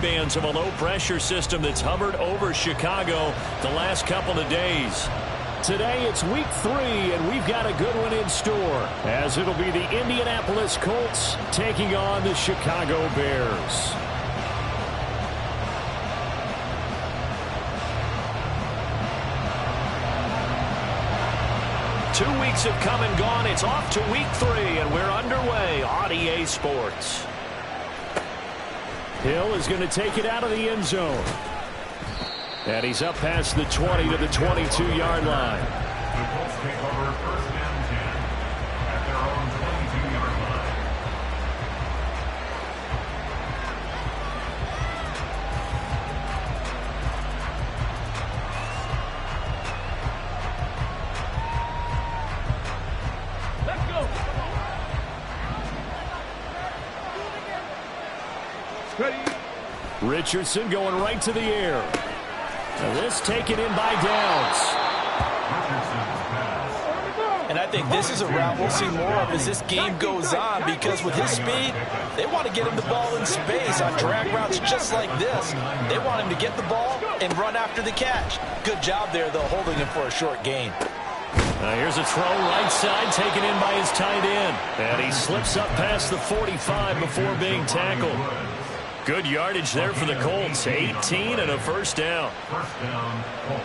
bands of a low-pressure system that's hovered over Chicago the last couple of days. Today it's week 3, and we've got a good one in store, as it'll be the Indianapolis Colts taking on the Chicago Bears. Two weeks have come and gone. It's off to week 3, and we're underway on EA Sports. Hill is going to take it out of the end zone. And he's up past the 20 to the 22-yard line. The Colts take over first down 10 at their own 22-yard line. Richardson going right to the air. Now this taken in by Downs. And I think this is a route we'll see more of as this game goes on, because with his speed, they want to get him the ball in space on drag routes just like this. They want him to get the ball and run after the catch. Good job there, though, holding him for a short gain. Here's a throw right side taken in by his tight end. And he slips up past the 45 before being tackled. Good yardage there for the Colts. 18 and a first down. First down, Colts.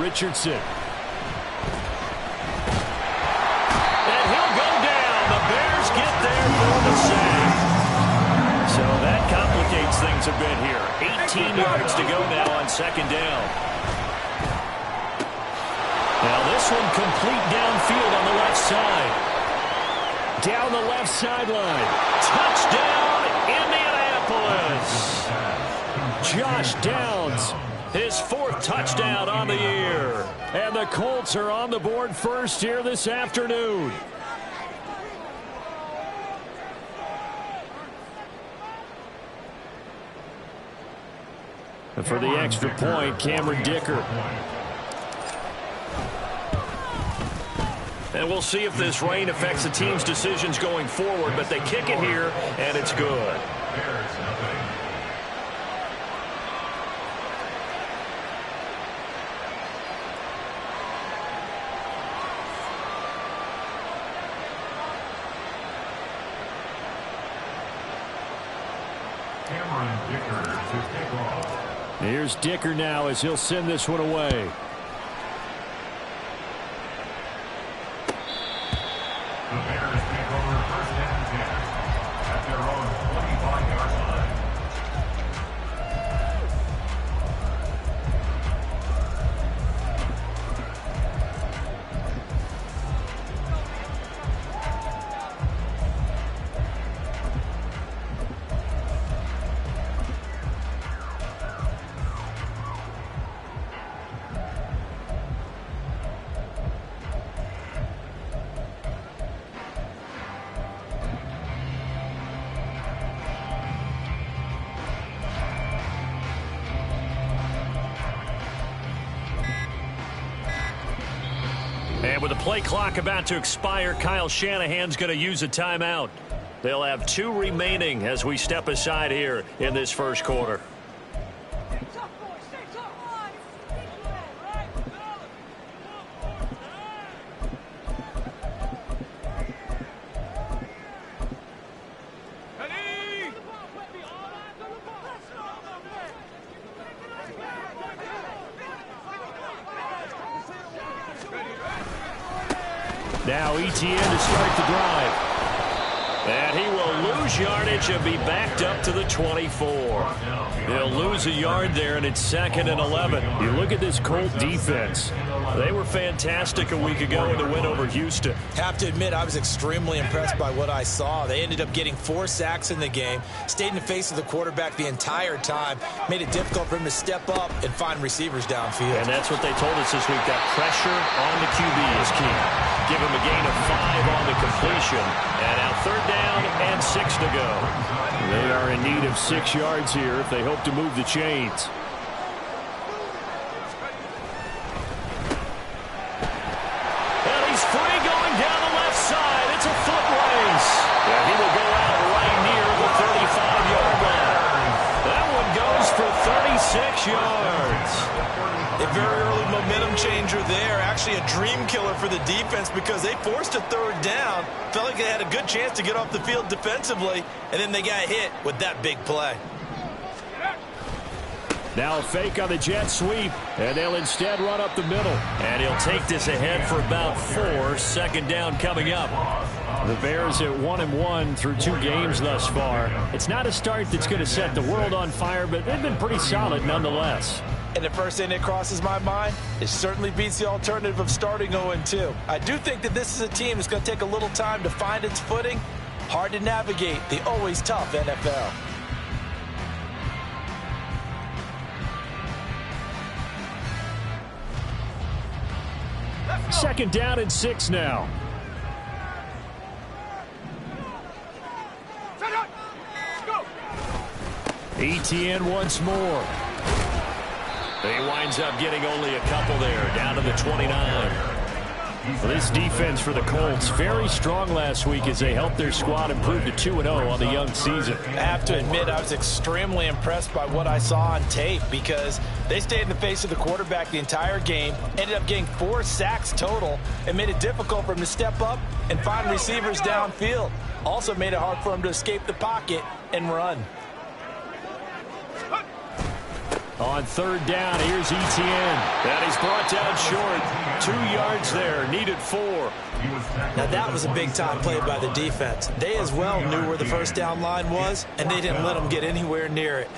Richardson. And he'll go down. The Bears get there for the sack. So that complicates things a bit here. 18 yards to go now on second down. Now this one complete downfield on the left side. Down the left sideline. Touchdown, Indianapolis. Josh Downs, his 4th touchdown on the year. And the Colts are on the board first here this afternoon. And for the extra point, Cameron Dicker. And we'll see if this rain affects the team's decisions going forward, but they kick it here, and it's good. Cameron Dicker to kick off. Here's Dicker now as he'll send this one away. The Bears take over first down 10 at their own 25-yard line. And with the play clock about to expire, Kyle Shanahan's going to use a timeout. They'll have 2 remaining as we step aside here in this first quarter. Now Etienne to start the drive. And he will lose yardage and be backed up to the 24. He'll lose a yard there, and it's 2nd and 11. You look at this Colt defense. They were fantastic a week ago in the win over Houston. Have to admit, I was extremely impressed by what I saw. They ended up getting 4 sacks in the game, stayed in the face of the quarterback the entire time, made it difficult for him to step up and find receivers downfield. And that's what they told us this week. That pressure on the QB is key. Give him a gain of 5 on the completion. And now 3rd down and 6 to go. They are in need of 6 yards here if they hope to move the chains. 6 yards. A very early momentum changer there. Actually a dream killer for the defense because they forced a third down. Felt like they had a good chance to get off the field defensively, and then they got hit with that big play. Now a fake on the jet sweep, and they'll instead run up the middle. And he'll take this ahead for about 4. Second down coming up. The Bears at 1-1 through 2 games thus far. It's not a start that's going to set the world on fire, but they've been pretty solid nonetheless. And the first thing that crosses my mind, it certainly beats the alternative of starting 0-2. I do think that this is a team that's going to take a little time to find its footing. Hard to navigate the always tough NFL. Second down and 6 now. Etienne once more. He winds up getting only a couple there, down to the 29. This defense for the Colts, very strong last week as they helped their squad improve to 2-0 on the young season. I have to admit, I was extremely impressed by what I saw on tape because they stayed in the face of the quarterback the entire game, ended up getting 4 sacks total, and made it difficult for him to step up and find receivers downfield. Also made it hard for him to escape the pocket and run. On third down, here's Etienne. And he's brought down short. 2 yards there, needed 4. Now that was a big-time play by the defense. They as well knew where the first down line was, and they didn't let them get anywhere near it.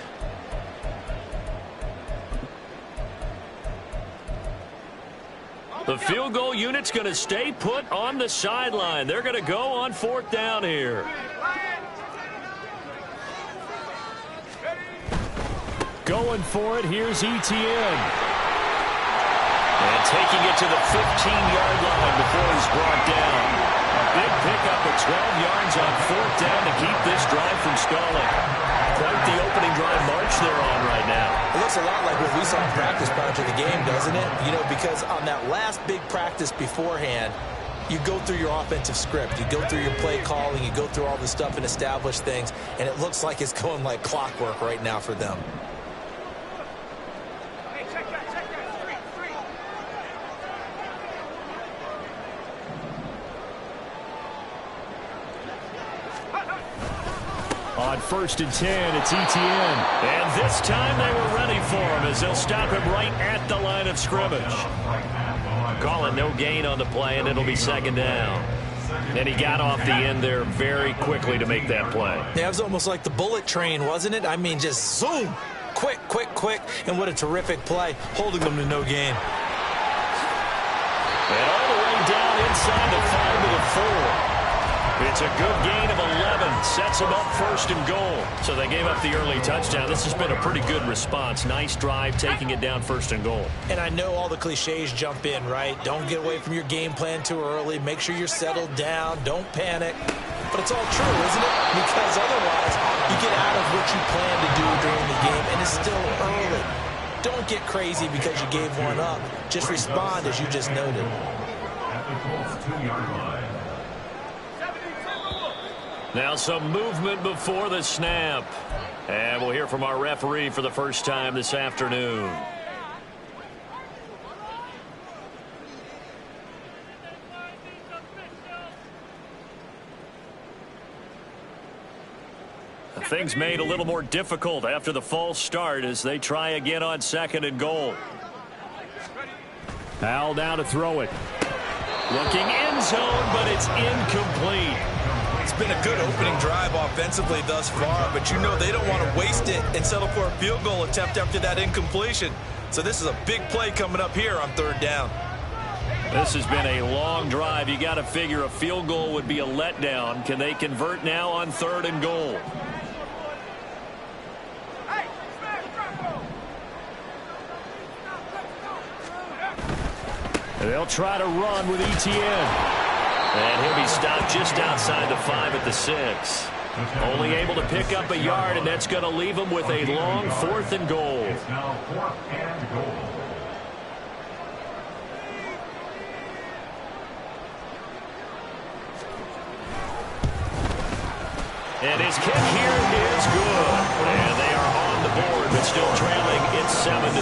The field goal unit's going to stay put on the sideline. They're going to go on 4th down here. Going for it, here's Etienne. And taking it to the 15-yard line before he's brought down. Big pickup of 12 yards on 4th down to keep this drive from stalling. Quite the opening drive march they're on right now. It looks a lot like what we saw in practice prior to the game, doesn't it? You know, because on that last big practice beforehand, you go through your offensive script. You go through your play calling. You go through all the stuff and establish things. And it looks like it's going like clockwork right now for them. On 1st and 10, it's Etienne. And this time they were ready for him as they'll stop him right at the line of scrimmage. Calling no gain on the play, and it'll be 2nd down. And he got off the end there very quickly to make that play. Yeah, it was almost like the bullet train, wasn't it? I mean, just zoom. Quick, quick, quick. And what a terrific play, holding them to no gain. And all the way down inside the 5 to the 4. It's a good gain of 11. Sets them up 1st and goal. So they gave up the early touchdown. This has been a pretty good response. Nice drive, taking it down 1st and goal. And I know all the cliches jump in, right? Don't get away from your game plan too early. Make sure you're settled down. Don't panic. But it's all true, isn't it? Because otherwise, you get out of what you plan to do during the game, and it's still early. Don't get crazy because you gave one up. Just respond as you just noted. At the Colts 2-yard line. Now some movement before the snap. And we'll hear from our referee for the first time this afternoon. Things made a little more difficult after the false start as they try again on 2nd and goal. Powell now to throw it. Looking end zone, but it's incomplete. It's been a good opening drive offensively thus far, but you know they don't want to waste it and settle for a field goal attempt after that incompletion. So this is a big play coming up here on 3rd down. This has been a long drive. You got to figure a field goal would be a letdown. Can they convert now on 3rd and goal? They'll try to run with Etienne. And he'll be stopped just outside the 5 at the 6. Only able to pick up a yard, and that's going to leave him with a long 4th and goal. It's now 4th and goal. And his kick here is good. And they are on the the board, but still trailing. It's 7-3.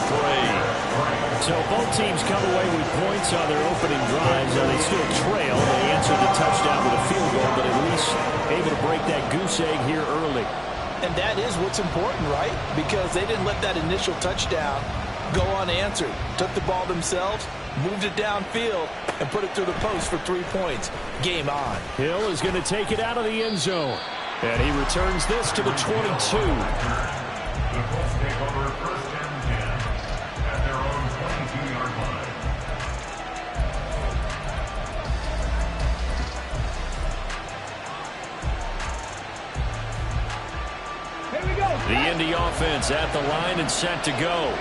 So both teams come away with points on their opening drives. Now they still trail. They answered the touchdown with a field goal, but at least able to break that goose egg here early. And that is what's important, right? Because they didn't let that initial touchdown go unanswered. Took the ball themselves, moved it downfield, and put it through the post for 3 points. Game on. Hill is going to take it out of the end zone. And he returns this to the 22. The Colts take over first and 10 at their own 22-yard line. The Indy offense at the line and set to go.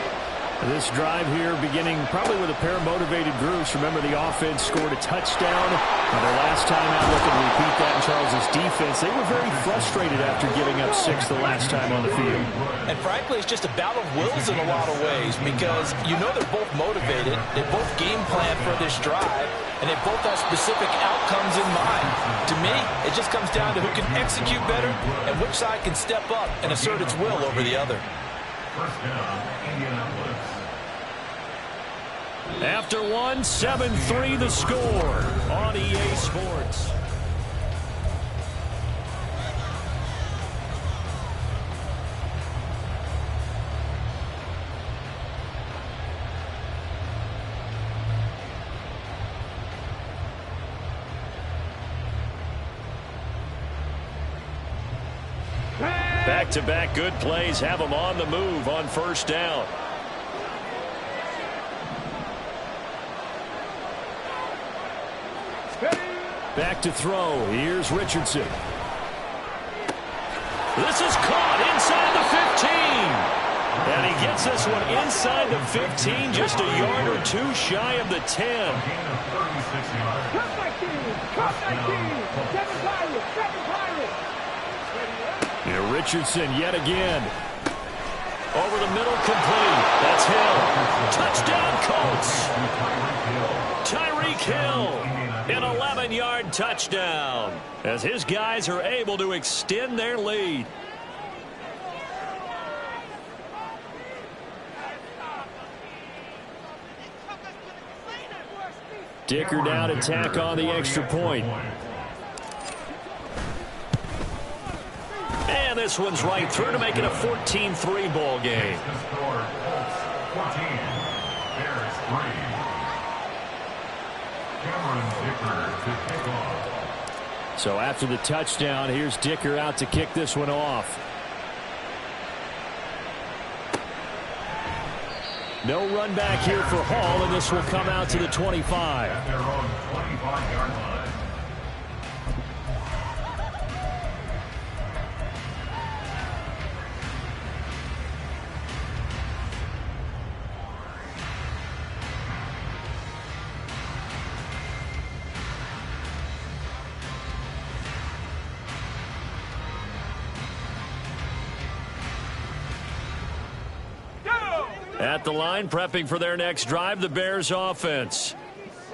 This drive here beginning probably with a pair of motivated groups. Remember, the offense scored a touchdown. Their last time out, looking to repeat that in Charles' defense. They were very frustrated after giving up 6 the last time on the field. And frankly, it's just a battle of wills in a lot of ways because you know they're both motivated. They both game plan for this drive, and they both have specific outcomes in mind. To me, it just comes down to who can execute better and which side can step up and assert its will over the other. First down, Indianapolis. After 1, 7-3 the score on EA Sports. Back-to-back good plays have them on the move on first down. Back to throw. Here's Richardson. This is caught inside the 15. And he gets this one inside the 15, just a yard or two shy of the 10. Gain of 36 yards. Here Richardson yet again. Over the middle, complete. That's Hill. Touchdown, Colts. Tyreek Hill. An 11-yard touchdown as his guys are able to extend their lead. Dicker now to tack on the extra point. And this one's right through to make it a 14-3 ball game. The score, Colts 14, Bears 3. Cameron Dicker to kick off. So after the touchdown, here's Dicker out to kick this one off. No run back here for Hall, and this will come out to the 25. At their own 25-yard line. At the line, prepping for their next drive, the Bears offense.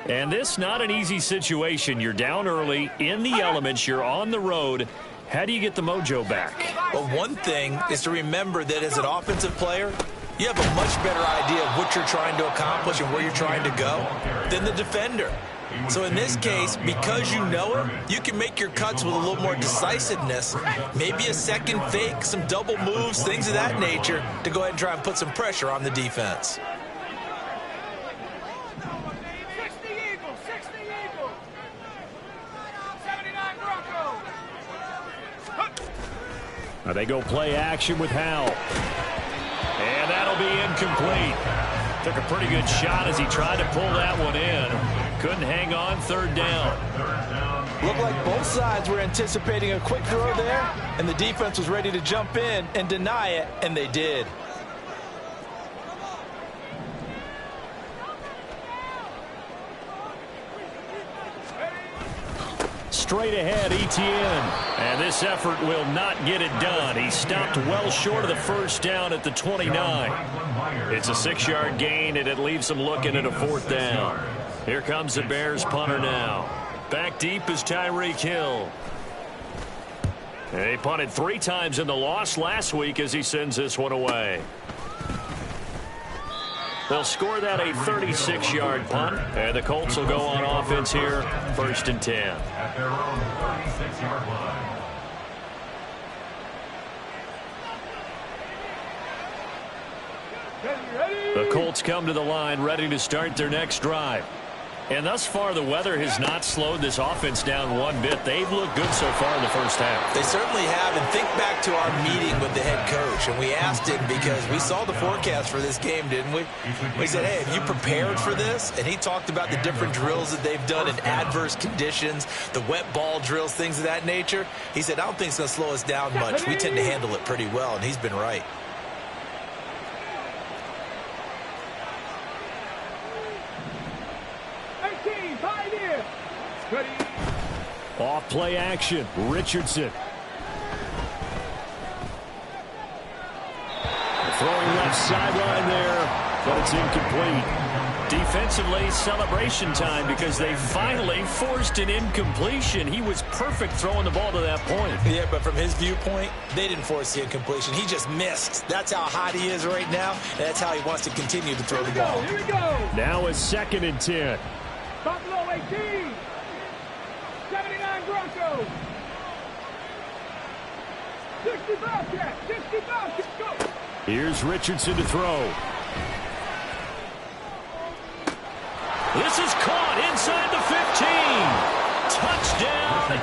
And this not an easy situation. You're down early, in the elements, you're on the road. How do you get the mojo back? Well, one thing is to remember that as an offensive player, you have a much better idea of what you're trying to accomplish and where you're trying to go than the defender. So in this case, because you know it, you can make your cuts with a little more decisiveness, maybe a second fake, some double moves, things of that nature, to go ahead and try and put some pressure on the defense. Now they go play action with Howell. And that'll be incomplete. Took a pretty good shot as he tried to pull that one in. Couldn't hang on, third down. Looked like both sides were anticipating a quick throw there, and the defense was ready to jump in and deny it, and they did. Straight ahead, Etienne. And this effort will not get it done. He stopped well short of the first down at the 29. It's a 6-yard gain, and it leaves them looking at a fourth down. Here comes the Bears punter now. Back deep is Tyreek Hill. He punted 3 times in the loss last week as he sends this one away. They'll score that a 36-yard punt, and the Colts will go on offense here, 1st and 10. At their own 36-yard line. The Colts come to the line ready to start their next drive. And thus far, the weather has not slowed this offense down one bit. They've looked good so far in the first half. They certainly have. And think back to our meeting with the head coach. And we asked him because we saw the forecast for this game, didn't we? We said, hey, have you prepared for this? And he talked about the different drills that they've done in adverse conditions, the wet ball drills, things of that nature. He said, I don't think it's going to slow us down much. We tend to handle it pretty well, and he's been right. Off play action. Richardson. Throwing left sideline there, but it's incomplete. Defensively, celebration time because they finally forced an incompletion. He was perfect throwing the ball to that point. Yeah, but from his viewpoint, they didn't force the incompletion. He just missed. That's how hot he is right now, and that's how he wants to continue to throw the ball. Here we go. Now a 2nd and 10. Buffalo 18. 79 Broncos. 65 Cats. 65 Cats. Go. Here's Richardson to throw. This is caught inside the 15. Touchdown,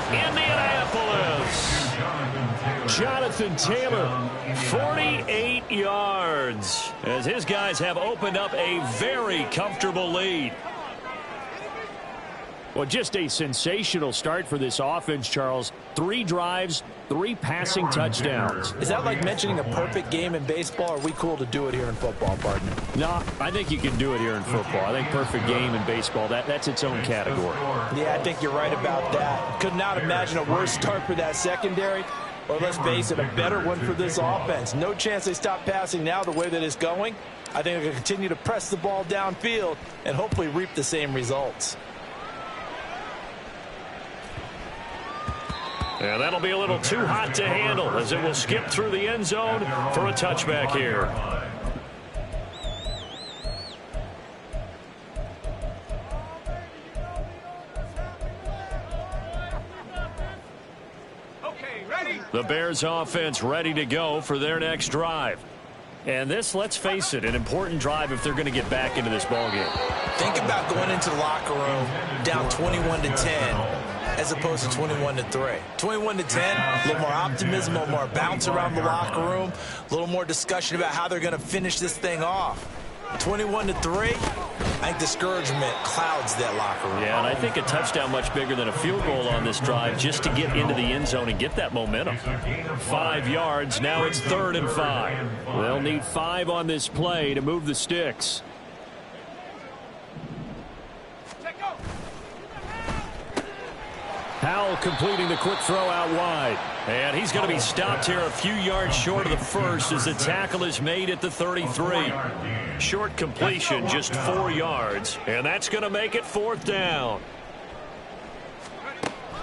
Indianapolis. Jonathan Taylor, 48 yards, as his guys have opened up a very comfortable lead. Well, just a sensational start for this offense, Charles. 3 drives, 3 passing touchdowns. Is that like mentioning a perfect game in baseball, or are we cool to do it here in football, partner? No, I think you can do it here in football. I think perfect game in baseball, that's its own category. Yeah, I think you're right about that. Could not imagine a worse start for that secondary, or let's face it, a better one for this offense. No chance they stop passing now the way that it's going. I think they're going to continue to press the ball downfield and hopefully reap the same results. And that'll be a little too hot to handle as it will skip through the end zone for a touchback here. Okay, ready? The Bears offense ready to go for their next drive. And this, let's face it, an important drive if they're going to get back into this ballgame. Think about going into the locker room down 21-10. As opposed to 21-3. 21-10, a little more optimism, a little more bounce around the locker room, a little more discussion about how they're going to finish this thing off. 21-3, I think discouragement clouds that locker room. Yeah, and I think a touchdown much bigger than a field goal on this drive just to get into the end zone and get that momentum. 5 yards, now it's 3rd and 5. They'll need 5 on this play to move the sticks. Powell completing the quick throw out wide. And he's going to be stopped here a few yards short of the first as the tackle is made at the 33. Short completion, just 4 yards. And that's going to make it 4th down.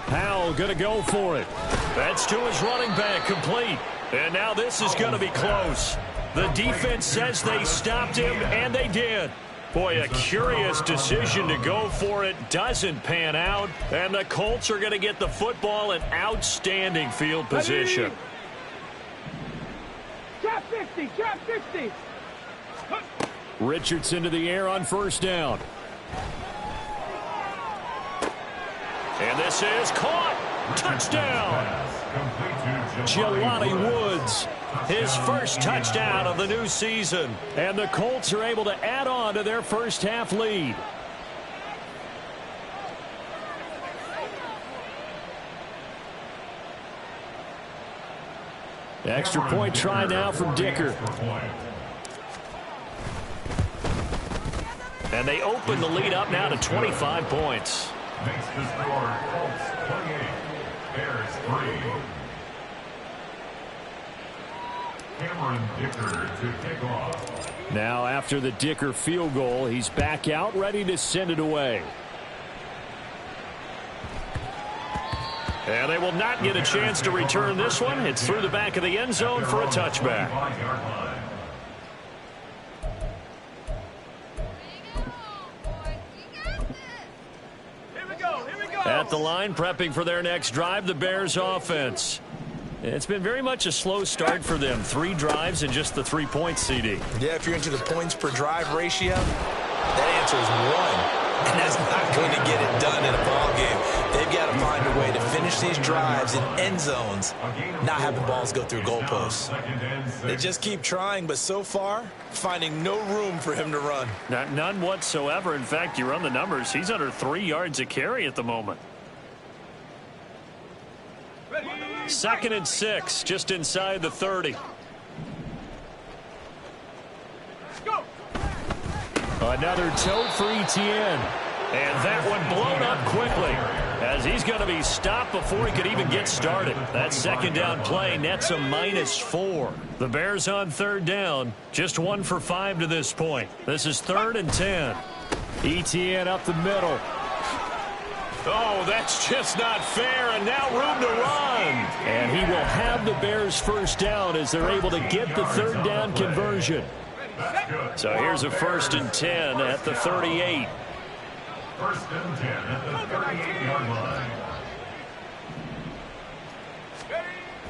Powell going to go for it. That's to his running back, complete. And now this is going to be close. The defense says they stopped him, and they did. Boy, a curious decision to go for it. Doesn't pan out. And the Colts are going to get the football in outstanding field position. Trap 50, trap 50. Richardson to the air on 1st down. And this is caught. Touchdown. Jelani Woods, his first touchdown of the new season. And the Colts are able to add on to their first half lead. Extra point try now from Dicker. And they open the lead up now to 25 points. Makes the score Colts 28, Bears 3. Cameron Dicker to kick off. Now after the Dicker field goal, he's back out ready to send it away. And they will not get a chance to return this one. It's through the back of the end zone for a touchback. At the line, prepping for their next drive, the Bears offense. It's been very much a slow start for them. 3 drives and just the 3 points, CD. Yeah, if you're into the points per drive ratio, that answer is 1. And that's not going to get it done in a ball game. They've got to find a way to finish these drives in end zones, not having balls go through goalposts. They just keep trying, but so far, finding no room for him to run. None whatsoever. In fact, you run the numbers. He's under 3 yards a carry at the moment. 2nd and 6, just inside the 30. Another tote for Etienne. And that one blown up quickly as he's going to be stopped before he could even get started. That 2nd down play nets a -4. The Bears on 3rd down, just 1 for 5 to this point. This is 3rd and 10. Etienne up the middle. Oh, that's just not fair, and now room to run. And he will have the Bears 1st down as they're able to get the 3rd down conversion. So here's a 1st and 10 at the 38. 1st and 10 at the 38-yard line.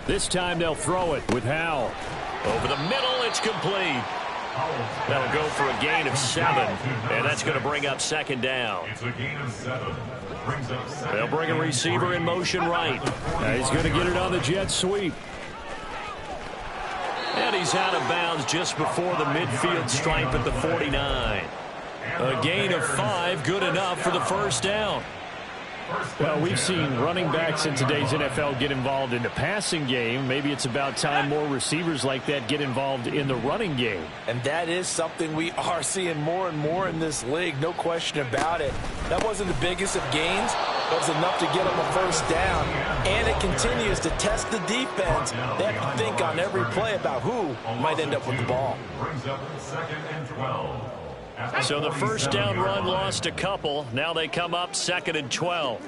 This time they'll throw it with Howell. Over the middle, it's complete. That'll go for a gain of 7, and that's going to bring up 2nd down. It's a gain of 7. Brings up 2nd. They'll bring a receiver in motion right. Now he's going to get it on the jet sweep. And he's out of bounds just before the midfield stripe at the 49. A gain of 5, good enough for the 1st down. Well, we've seen running backs in today's NFL get involved in the passing game. Maybe it's about time more receivers like that get involved in the running game. And that is something we are seeing more and more in this league, no question about it. That wasn't the biggest of gains, but it was enough to get them a 1st down. And it continues to test the defense. They have to think on every play about who might end up with the ball. Brings up 2nd and 12. So the 1st down run lost a couple. Now they come up 2nd and 12.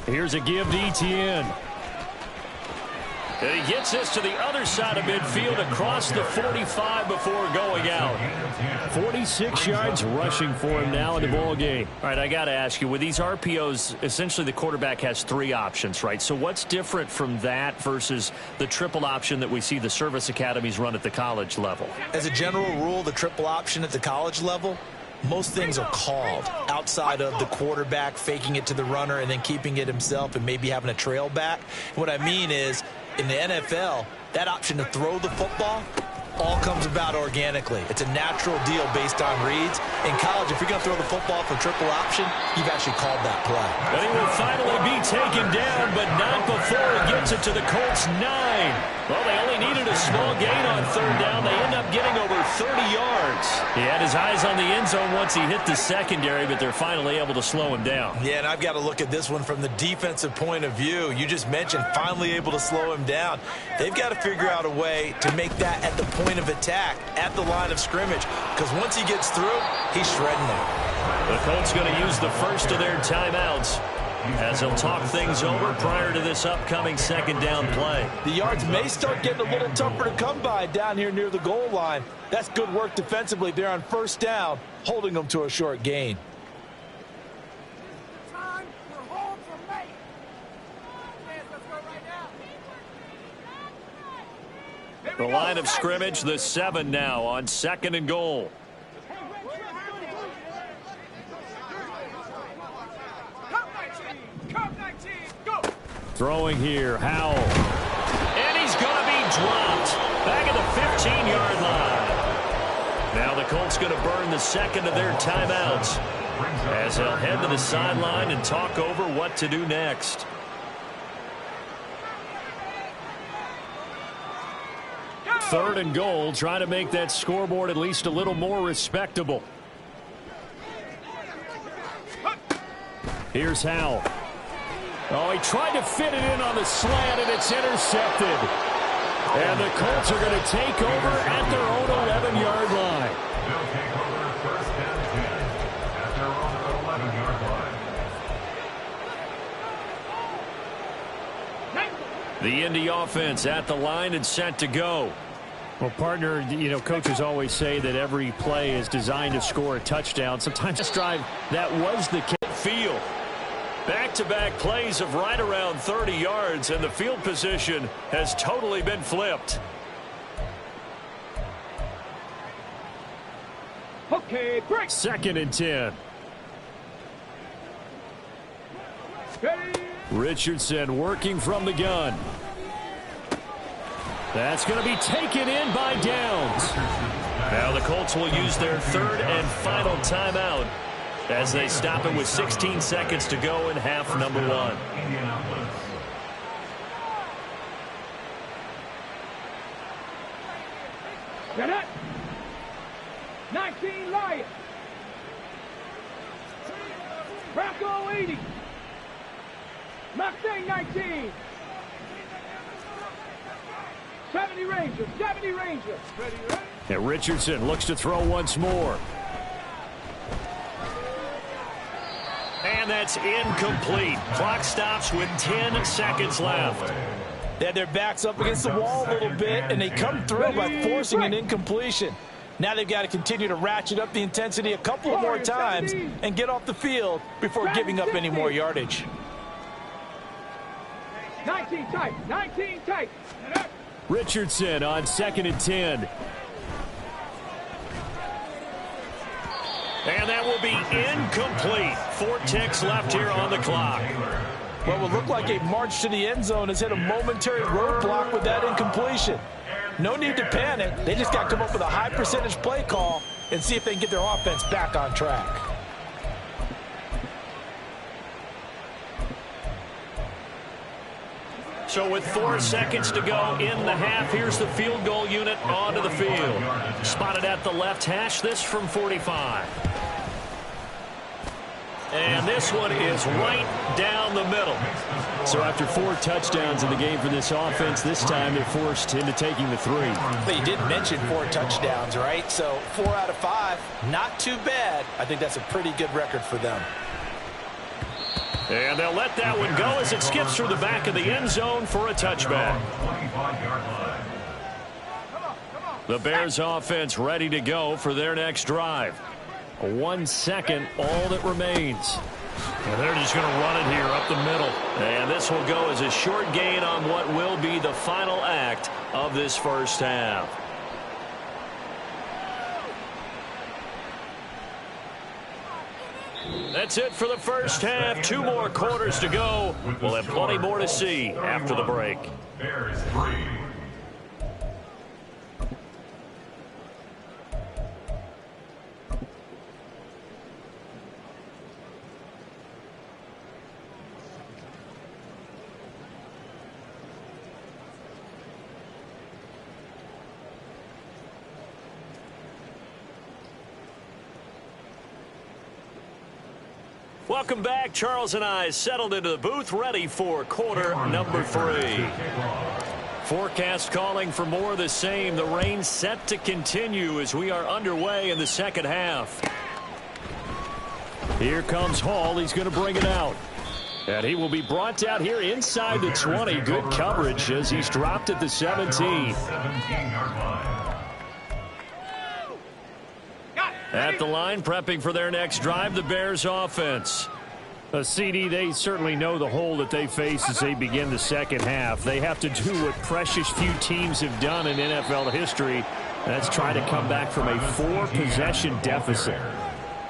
Here's a give to Etienne. And he gets this to the other side of midfield across the 45 before going out. 46 yards rushing for him now in the ball game. All right, I got to ask you, with these RPOs, essentially the quarterback has 3 options, right? So what's different from that versus the triple option that we see the service academies run at the college level? As a general rule, the triple option at the college level, most things are called outside of the quarterback faking it to the runner and then keeping it himself and maybe having a trail back. What I mean is, in the NFL, that option to throw the football all comes about organically. It's a natural deal based on reads. In college, if you're going to throw the football for triple option, you've actually called that play. But he will finally be taken down, but not before he gets it to the Colts 9. Well, they only needed a small gain on 3rd down. They end up getting over 30 yards. He had his eyes on the end zone once he hit the secondary, but they're finally able to slow him down. Yeah, and I've got to look at this one from the defensive point of view. You just mentioned finally able to slow him down. They've got to figure out a way to make that at the point of attack, at the line of scrimmage, because once he gets through, he's shredding them. The Colts going to use the first of their timeouts as they'll talk things over prior to this upcoming 2nd down play. The yards may start getting a little tougher to come by down here near the goal line. That's good work defensively there on 1st down, holding them to a short gain. The line of scrimmage, the 7 now on 2nd and goal. Throwing here, Howell. And he's going to be dropped back at the 15-yard line. Now the Colts going to burn the 2nd of their timeouts as they'll head to the sideline and talk over what to do next. Third and goal, trying to make that scoreboard at least a little more respectable. Here's Howell. Oh, he tried to fit it in on the slant, and it's intercepted. And the Colts are going to take over at their own 11-yard line. They'll take over 1st and 10 at their own 11-yard line. The Indy offense at the line and set to go. Well, partner, you know, coaches always say that every play is designed to score a touchdown. Sometimes this drive, that was the field. Back-to-back plays of right around 30 yards, and the field position has totally been flipped. Okay, break. 2nd and 10. Ready. Richardson working from the gun. That's going to be taken in by Downs. Now the Colts will use their 3rd and final timeout as they stop it with 16 seconds to go in half number 1. Get it. 19 Lions. Bronco 80. Mustang 19. 70 Rangers. 70 Rangers. Ready, ready. And Richardson looks to throw once more. And that's incomplete. Clock stops with 10 seconds left. They had their backs up against the wall a little bit, and they come through by forcing an incompletion. Now they've got to continue to ratchet up the intensity a couple of more times and get off the field before giving up any more yardage. 19 tight. 19 tight. Richardson on 2nd and 10. And that will be incomplete. 4 ticks left here on the clock. What will look like a march to the end zone has hit a momentary roadblock with that incompletion. No need to panic. They just got to come up with a high percentage play call and see if they can get their offense back on track. So with 4 seconds to go in the half, here's the field goal unit onto the field. Spotted at the left hash, this from 45. And this one is right down the middle. So after 4 touchdowns in the game for this offense, this time they're forced into taking the 3. But you did mention 4 touchdowns, right? So 4 out of 5, not too bad. I think that's a pretty good record for them. And they'll let that one go as it skips through the back of the end zone for a touchback. The Bears offense ready to go for their next drive. 1 second, all that remains. And they're just going to run it here up the middle. And this will go as a short gain on what will be the final act of this first half. That's it for the first half. 2 more quarters to go. We'll have plenty more to see after the break. Bears 3. Welcome back. Charles and I settled into the booth, ready for quarter number 3. Forecast calling for more of the same. The rain set to continue as we are underway in the second half. Here comes Hall. He's going to bring it out. And he will be brought down here inside the 20. Good coverage as he's dropped at the 17. At the line, prepping for their next drive, the Bears offense. CD, they certainly know the hole that they face as they begin the second half. They have to do what precious few teams have done in NFL history. That's try to come back from a 4-possession deficit.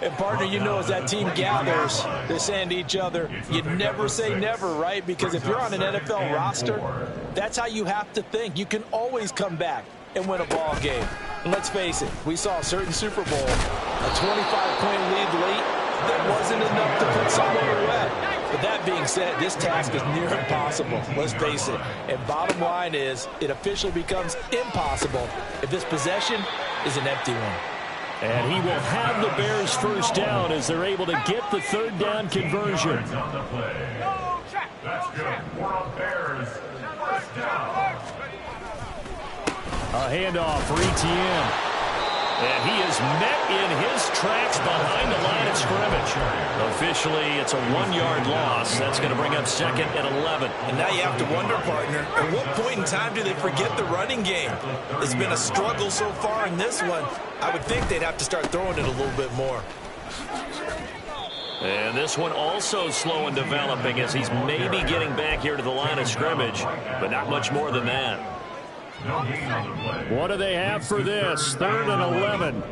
And partner, you know, as that team gathers, they're saying to each other, you never say never, right? Because if you're on an NFL roster, that's how you have to think. You can always come back and win a ball game. And let's face it, we saw a certain Super Bowl, a 25-point lead late, that wasn't enough to put someone away. But that being said, this task is near impossible, let's face it. And bottom line is, it officially becomes impossible if this possession is an empty one. And he will have the Bears first down as they're able to get the third down conversion. That's good for the Bears. First down. A handoff for ETN. And he is met in his tracks behind the line of scrimmage. Officially, it's a 1-yard loss. That's going to bring up 2nd and 11. And now you have to wonder, partner, at what point in time do they forget the running game? It's been a struggle so far in this one. I would think they'd have to start throwing it a little bit more. And this one also slow and developing as he's maybe getting back here to the line of scrimmage, but not much more than that. What do they have for this? 3rd and 11.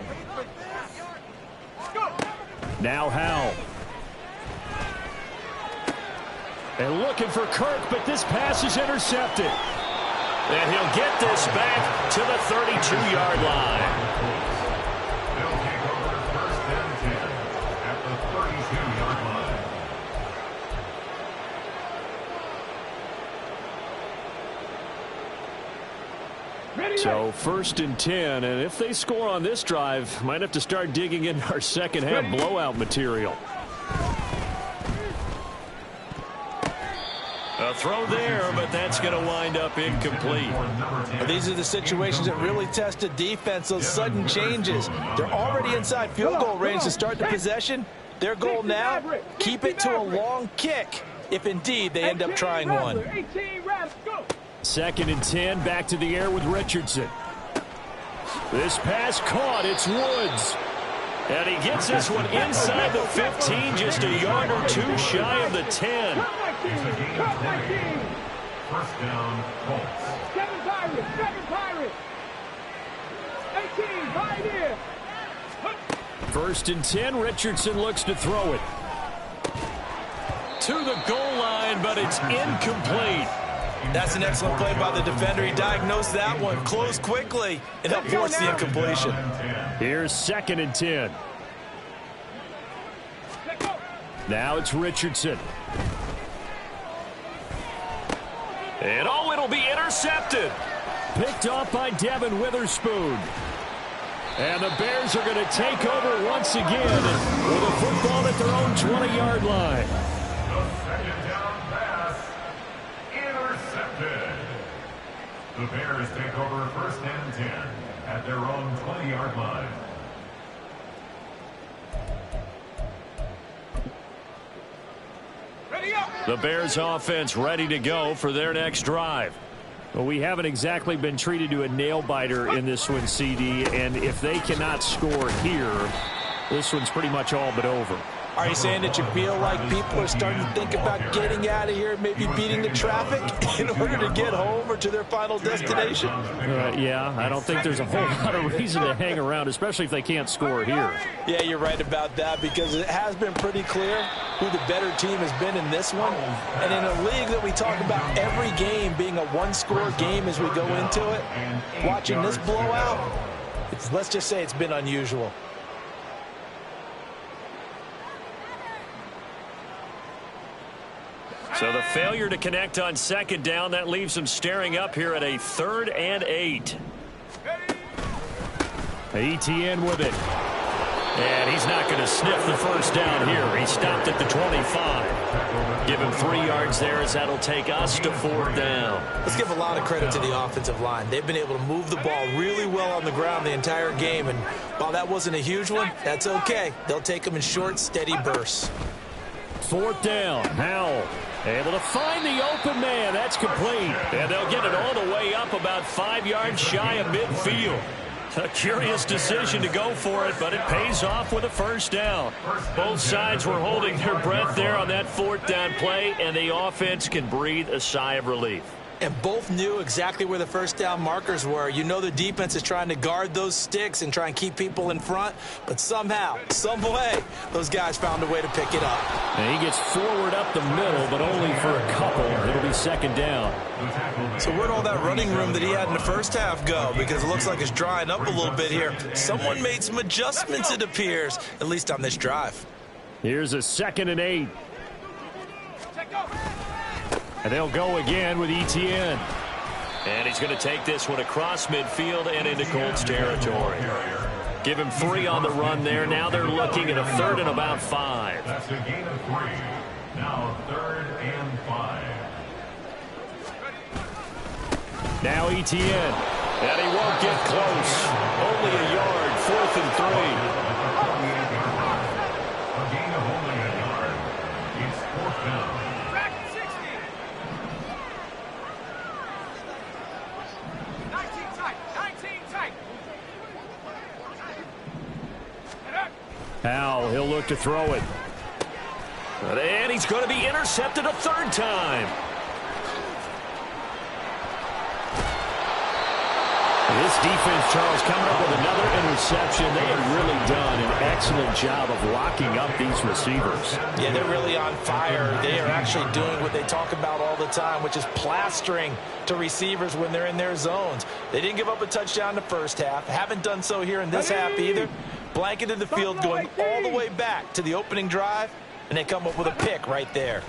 Now Howell. And looking for Kirk, but this pass is intercepted. And he'll get this back to the 32-yard line. They'll take over 1st and 10 at the 32-yard line. So 1st and 10, and if they score on this drive, might have to start digging in our second half blowout material. A throw there, but that's going to wind up incomplete. These are the situations that really test a defense, those sudden changes. They're already inside field goal range to start the possession. Their goal now, keep it to a long kick, if indeed they end up trying one. 2nd and 10, back to the air with Richardson. This pass caught, it's Woods. And he gets this one inside the 15, just a yard or two shy of the 10. It's a gain of 3. 1st down, Colts. 7 Pirates. 18, Pioneer. 1st and 10, Richardson looks to throw it. To the goal line, but it's incomplete. That's an excellent play by the defender. He diagnosed that one, closed quickly, and helped force the incompletion. Here's 2nd and 10. Now it's Richardson. And oh, it'll be intercepted. Picked off by Devin Witherspoon. And the Bears are going to take over once again with a football at their own 20-yard line. The 2nd down pass, intercepted. The Bears take over 1st and 10 at their own 20-yard line. The Bears offense ready to go for their next drive. Well, we haven't exactly been treated to a nail-biter in this one, CD, and if they cannot score here, this one's pretty much all but over. Are you saying that you feel like people are starting to think about getting out of here, maybe beating the traffic in order to get home or to their final destination? Yeah, I don't think there's a whole lot of reason to hang around, especially if they can't score here. Yeah, you're right about that because it has been pretty clear who the better team has been in this one. And in a league that we talk about every game being a one-score game as we go into it, watching this blowout, let's just say it's been unusual. So the failure to connect on 2nd down, that leaves them staring up here at a 3rd and 8. Etienne with it. And he's not going to sniff the 1st down here. He stopped at the 25. Give him 3 yards there as that'll take us to 4th down. Let's give a lot of credit to the offensive line. They've been able to move the ball really well on the ground the entire game. And while that wasn't a huge one, that's okay. They'll take them in short, steady bursts. 4th down, Howell. Able to find the open man. That's complete. And they'll get it all the way up about 5 yards shy of midfield. A curious decision to go for it, but it pays off with a 1st down. Both sides were holding their breath there on that 4th down play, and the offense can breathe a sigh of relief. And both knew exactly where the 1st down markers were. You know the defense is trying to guard those sticks and try and keep people in front, but somehow, some way, those guys found a way to pick it up. And he gets forward up the middle, but only for a couple. It'll be 2nd down. So where'd all that running room that he had in the 1st half go? Because it looks like it's drying up a little bit here. Someone made some adjustments, it appears, at least on this drive. Here's a 2nd and 8. And they'll go again with Etienne. And he's going to take this one across midfield and into Colts territory. Give him 3 on the run there. Now they're looking at a 3rd and about 5. That's a gain of 3. Now 3rd and 5. Now Etienne. And he won't get close. Only a yard, 4th and 3. A gain of only a yard. It's 4th down. Back 60. 19 tight. 19 tight. Howell, he'll look to throw it. And he's going to be intercepted a 3rd time. This defense, Charles, coming up with another interception. They have really done an excellent job of locking up these receivers. Yeah, they're really on fire. They are actually doing what they talk about all the time, which is plastering to receivers when they're in their zones. They didn't give up a touchdown in the first half. Haven't done so here in this half either. Blanketed the field going all the way back to the opening drive, and they come up with a pick right there.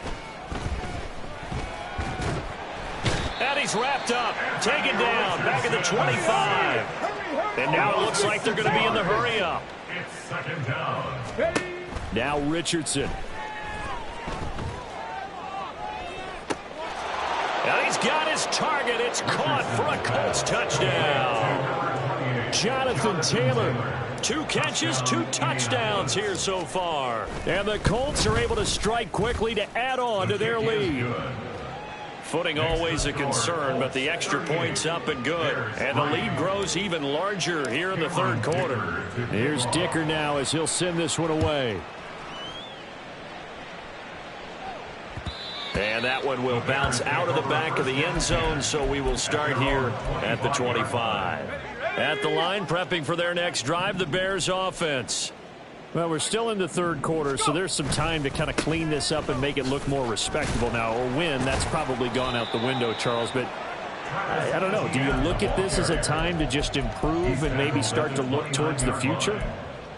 And he's wrapped up, taken down, back at the 25. And now it looks like they're going to be in the hurry up. It's 2nd down. Now Richardson. And he's got his target. It's caught for a Colts touchdown. Jonathan Taylor. 2 catches, 2 touchdowns here so far. And the Colts are able to strike quickly to add on to their lead. Footing always a concern, but the extra point's up and good. And the lead grows even larger here in the 3rd quarter. Here's Dicker now as he'll send this one away. And that one will bounce out of the back of the end zone, so we will start here at the 25. At the line, prepping for their next drive, the Bears offense. Well, we're still in the 3rd quarter, so there's some time to kind of clean this up and make it look more respectable now. Or win, that's probably gone out the window, Charles. But I don't know. Do you look at this as a time to just improve and maybe start to look towards the future?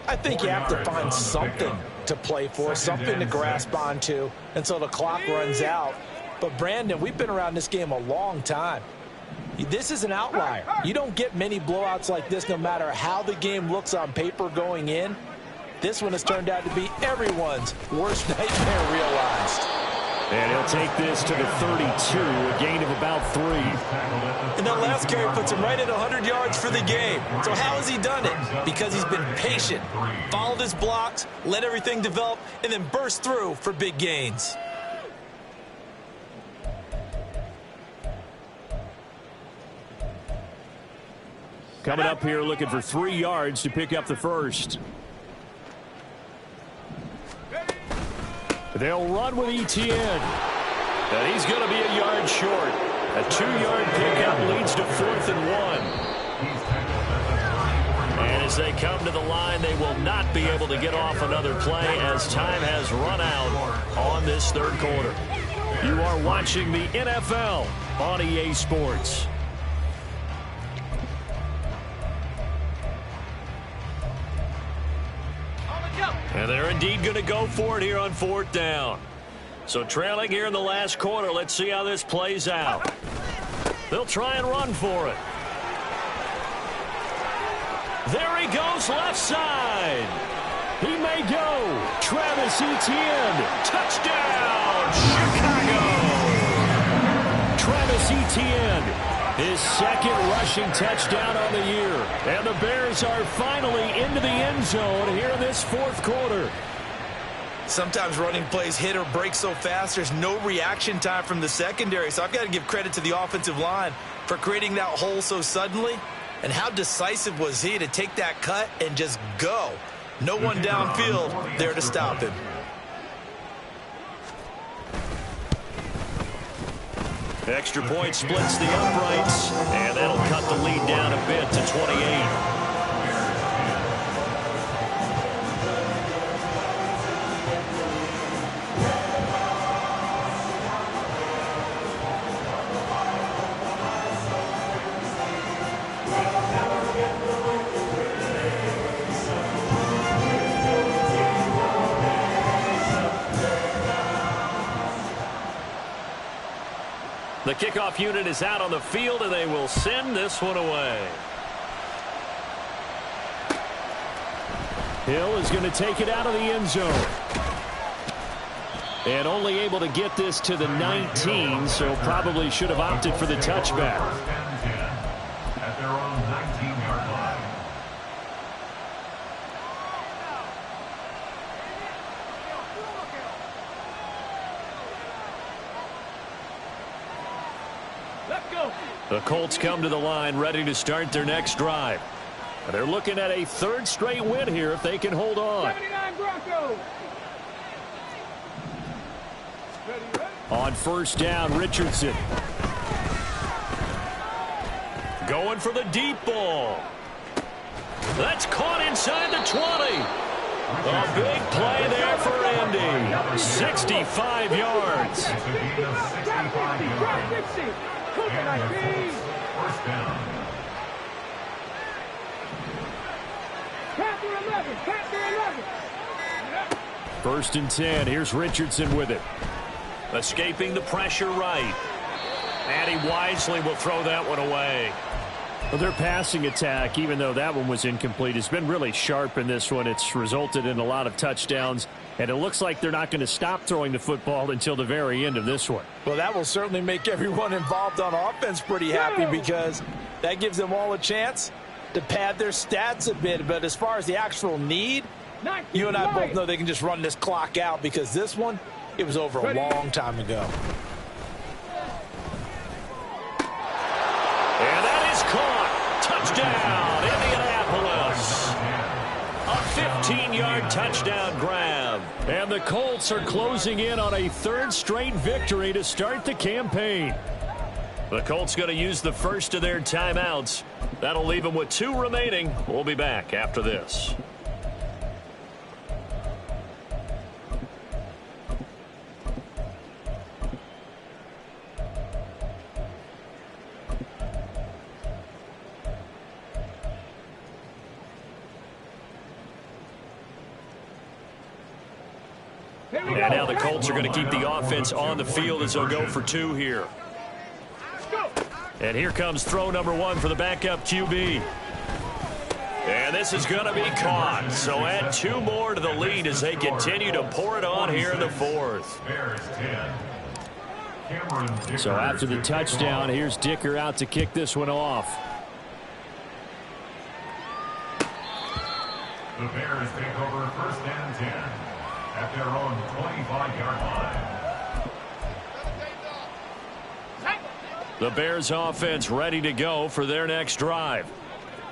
I think you have to find something to play for, something to grasp onto until the clock runs out. But, Brandon, we've been around this game a long time. This is an outlier. You don't get many blowouts like this no matter how the game looks on paper going in. This one has turned out to be everyone's worst nightmare realized. And he'll take this to the 32, a gain of about 3. And that last carry puts him right at 100 yards for the game. So how has he done it? Because he's been patient, followed his blocks, let everything develop, and then burst through for big gains. Coming up here looking for 3 yards to pick up the first. They'll run with Etienne. And he's going to be a yard short. A 2-yard pickup leads to 4th and 1. And as they come to the line, they will not be able to get off another play as time has run out on this 3rd quarter. You are watching the NFL on EA Sports. And they're indeed going to go for it here on 4th down. So trailing here in the last quarter, let's see how this plays out. They'll try and run for it. There he goes, left side. He may go. Travis Etienne. Touchdown, Chicago. Travis Etienne, his 2nd rushing touchdown on the year. And the Bears are finally into the end zone here in this 4th quarter. Sometimes running plays hit or break so fast, there's no reaction time from the secondary. So I've got to give credit to the offensive line for creating that hole so suddenly. And how decisive was he to take that cut and just go? No one downfield there to stop him. Extra point splits the uprights, and that'll cut the lead down a bit to 28. The kickoff unit is out on the field, and they will send this one away. Hill is going to take it out of the end zone. And only able to get this to the 19, so probably should have opted for the touchback. their own 19-yard line. Let's go. The Colts come to the line ready to start their next drive. They're looking at a third straight win here if they can hold on. 79 Broncos. On first down, Richardson. Going for the deep ball. That's caught inside the 20. A big play there for Indy. 65 yards. That's a gain of 65 yards. And the Colts first down. Panther 11. Panther 11. First and 10. Here's Richardson with it. Escaping the pressure right. And he wisely will throw that one away. Well, their passing attack, even though that one was incomplete, has been really sharp in this one. It's resulted in a lot of touchdowns, and it looks like they're not going to stop throwing the football until the very end of this one. Well, that will certainly make everyone involved on offense pretty happy because that gives them all a chance to pad their stats a bit. But as far as the actual need, you and I both know they can just run this clock out because this one, it was over a long time ago. And that is caught. Touchdown, Indianapolis. A 15-yard touchdown grab. And the Colts are closing in on a third straight victory to start the campaign. The Colts going to use the first of their timeouts. That'll leave them with 2 remaining. We'll be back after this. And now the Colts are going to keep the offense on the field as they'll go for 2 here. And here comes throw number 1 for the backup QB. And this is going to be caught. So add 2 more to the lead as they continue to pour it on here in the 4th. So after the touchdown, here's Dicker out to kick this one off. The Bears take over first and 10 at their own 25-yard line. The Bears offense ready to go for their next drive.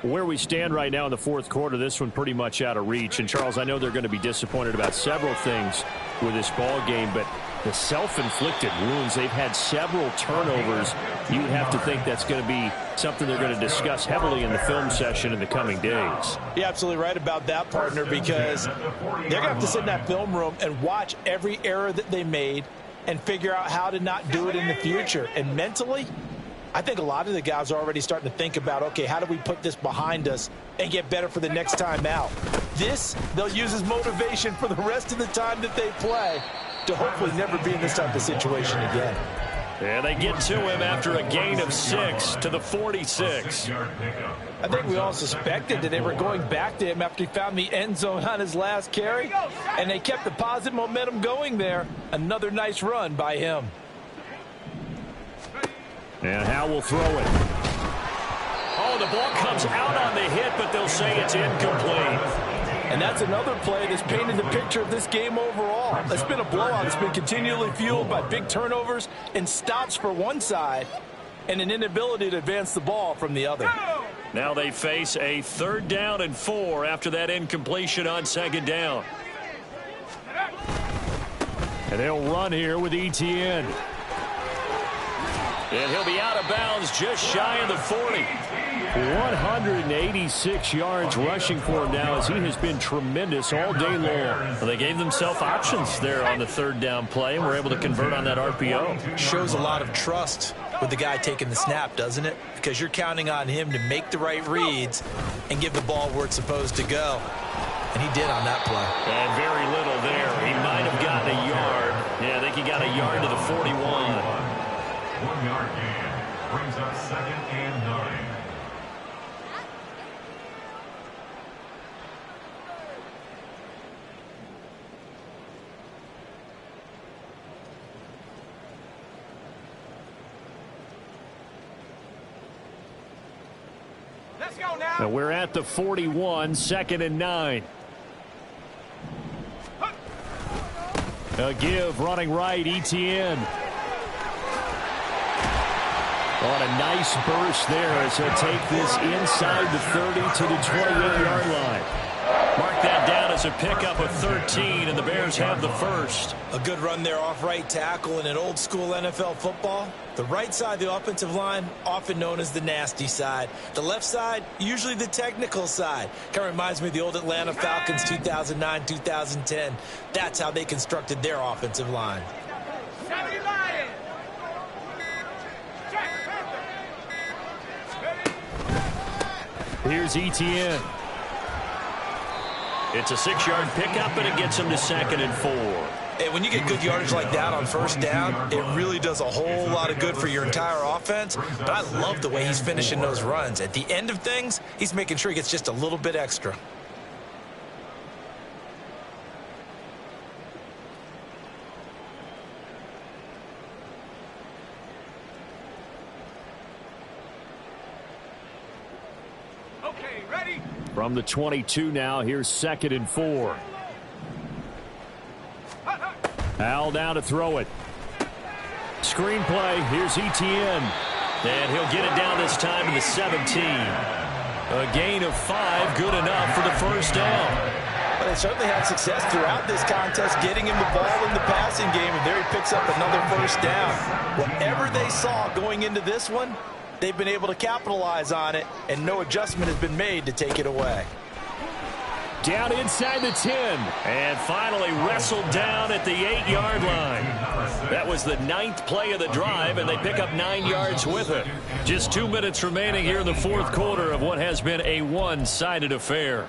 Where we stand right now in the 4th quarter, this one pretty much out of reach. And, Charles, I know they're going to be disappointed about several things with this ball game, but the self-inflicted wounds, they've had several turnovers. You have to think that's going to be something they're going to discuss heavily in the film session in the coming days. You're absolutely right about that, partner, because they're going to have to sit in that film room and watch every error that they made and figure out how to not do it in the future. And mentally, I think a lot of the guys are already starting to think about, okay, how do we put this behind us and get better for the next time out? This, they'll use as motivation for the rest of the time that they play to hopefully never be in this type of situation again. And they get to him after a gain of 6 to the 46. I think we all suspected that they were going back to him after he found the end zone on his last carry, and they kept the positive momentum going there. Another nice run by him. And Howe will throw it. Oh, the ball comes out on the hit, but they'll say it's incomplete. And that's another play that's painted the picture of this game overall. It's been a blowout. It's been continually fueled by big turnovers and stops for one side and an inability to advance the ball from the other. Now they face a 3rd down and 4 after that incompletion on 2nd down. And they'll run here with Etienne. And he'll be out of bounds just shy of the 40. 186 yards rushing for him now as he has been tremendous all day long. Well, they gave themselves options there on the 3rd down play and were able to convert on that RPO. Shows a lot of trust with the guy taking the snap, doesn't it? Because you're counting on him to make the right reads and give the ball where it's supposed to go. And he did on that play. And very little there. He might have gotten a yard. Yeah, I think he got a yard to the 41. 1-yard gain brings up 2nd and 9. Let's go now. Now we're at the 41, 2nd and 9. A give, running right, Etienne. On a nice burst there as he'll take this inside the 30 to the 28-yard line. Mark that down as a pickup of 13, and the Bears have the first. A good run there off right tackle in an old school NFL football. The right side of the offensive line, often known as the nasty side. The left side, usually the technical side. Kind of reminds me of the old Atlanta Falcons 2009-2010. That's how they constructed their offensive line. Here's Etienne. It's a 6-yard pickup, and it gets him to 2nd and 4. And when you get good yardage like that on first down, it really does a whole lot of good for your entire offense. But I love the way he's finishing those runs. At the end of things, he's making sure he gets just a little bit extra. Okay, ready? From the 22 now, here's 2nd and 4. Al down to throw it. Screenplay, here's Etienne. And he'll get it down this time to the 17. A gain of 5, good enough for the first down. But they certainly had success throughout this contest getting him the ball in the passing game, and there he picks up another first down. Whatever they saw going into this one, they've been able to capitalize on it, and no adjustment has been made to take it away. Down inside the 10. And finally wrestled down at the 8-yard line. That was the 9th play of the drive, and they pick up 9 yards with it. Just 2 minutes remaining here in the 4th quarter of what has been a one-sided affair.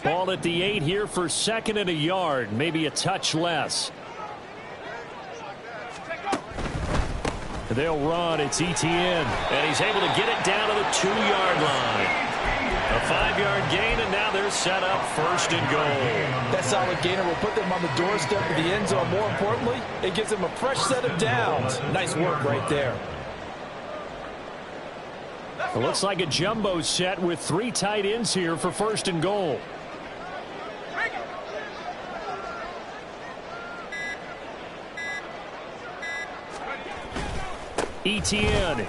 Ball at the 8 here for 2nd and a yard, maybe a touch less. They'll run. It's Etienne. And he's able to get it down to the 2-yard line. A 5-yard gain, and now they're set up 1st and goal. That solid gainer will put them on the doorstep of the end zone. More importantly, it gives them a fresh set of downs. Nice work right there. It looks like a jumbo set with 3 tight ends here for 1st and goal. Etienne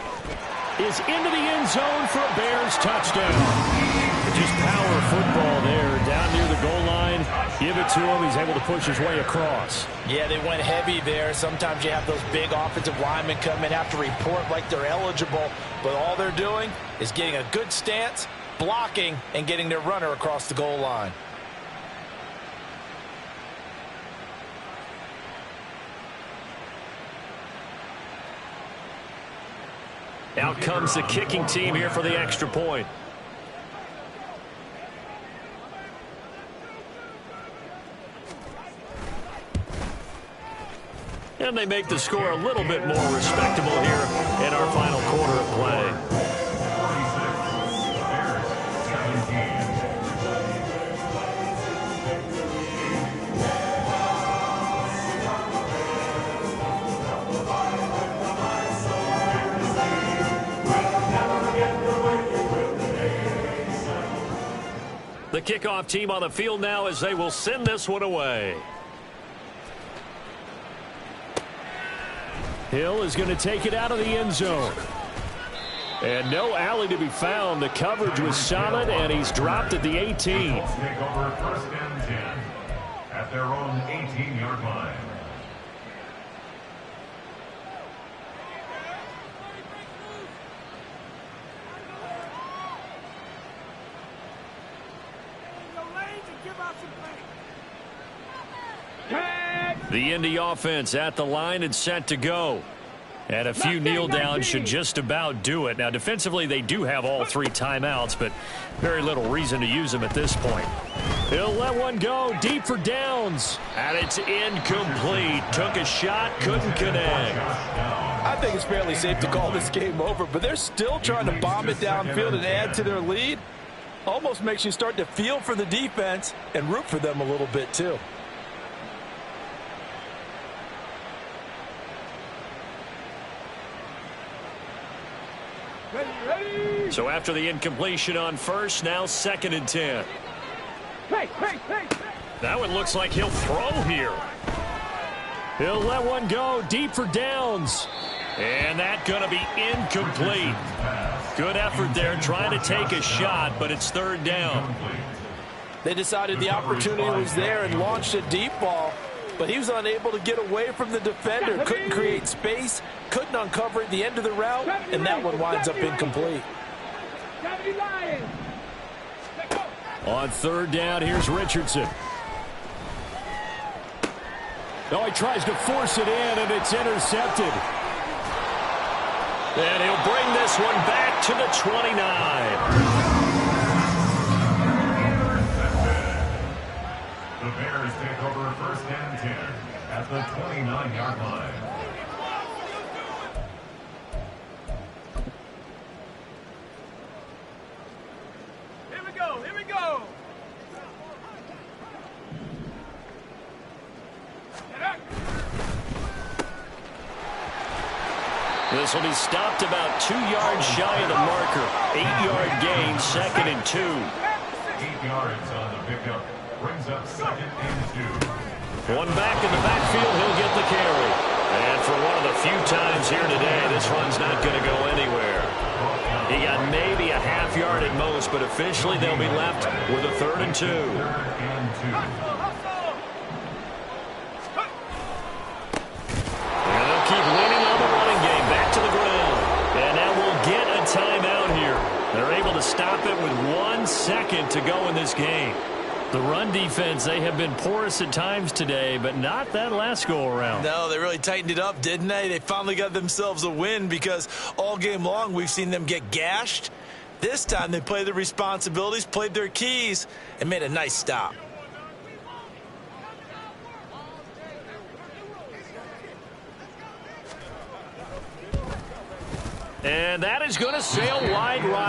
is into the end zone for a Bears touchdown. Just power football there down near the goal line. Give it to him. He's able to push his way across. Yeah, they went heavy there. Sometimes you have those big offensive linemen come in, have to report like they're eligible, but all they're doing is getting a good stance, blocking, and getting their runner across the goal line. Out comes the kicking team here for the extra point. And they make the score a little bit more respectable here in our final quarter of play. The kickoff team on the field now as they will send this one away. Hill is going to take it out of the end zone. And no alley to be found. The coverage was solid, and he's dropped at the 18. Take over 1st and 10 at their own 18-yard line. The Indy offense at the line and set to go. And a few kneel downs should just about do it. Now, defensively, they do have all 3 timeouts, but very little reason to use them at this point. He'll let one go deep for downs. And it's incomplete. Took a shot, couldn't connect. I think it's fairly safe to call this game over, but they're still trying to bomb it downfield and add to their lead. Almost makes you start to feel for the defense and root for them a little bit, too. Ready. So after the incompletion on first, now 2nd and 10. Hey. That one looks like he'll throw here. He'll let one go deep for downs. And that's going to be incomplete. Good effort there trying to take a shot, but it's 3rd down. They decided the opportunity was there and launched a deep ball, but he was unable to get away from the defender, couldn't create space, couldn't uncover at the end of the route, and that one winds up incomplete. On 3rd down, here's Richardson. Oh, he tries to force it in, and it's intercepted. And he'll bring this one back to the 29. The Bears take over 1st and 10 at the 29-yard line. Here we go. This will be stopped about 2 yards shy of the marker. 8-yard gain, 2nd and 2. 8 yards on the pickup. Brings up 2nd and 2. One back in the backfield, he'll get the carry. And for one of the few times here today, this run's not going to go anywhere. He got maybe a half yard at most, but officially they'll be left with a 3rd and 2. 3rd and 2. And they'll keep winning on the running game. Back to the ground. And now we'll get a timeout here. They're able to stop it with 1 second to go in this game. The run defense, they have been porous at times today, but not that last go-around. No, they really tightened it up, didn't they? They finally got themselves a win because all game long we've seen them get gashed. This time they played their responsibilities, played their keys, and made a nice stop. And that is going to sail wide right.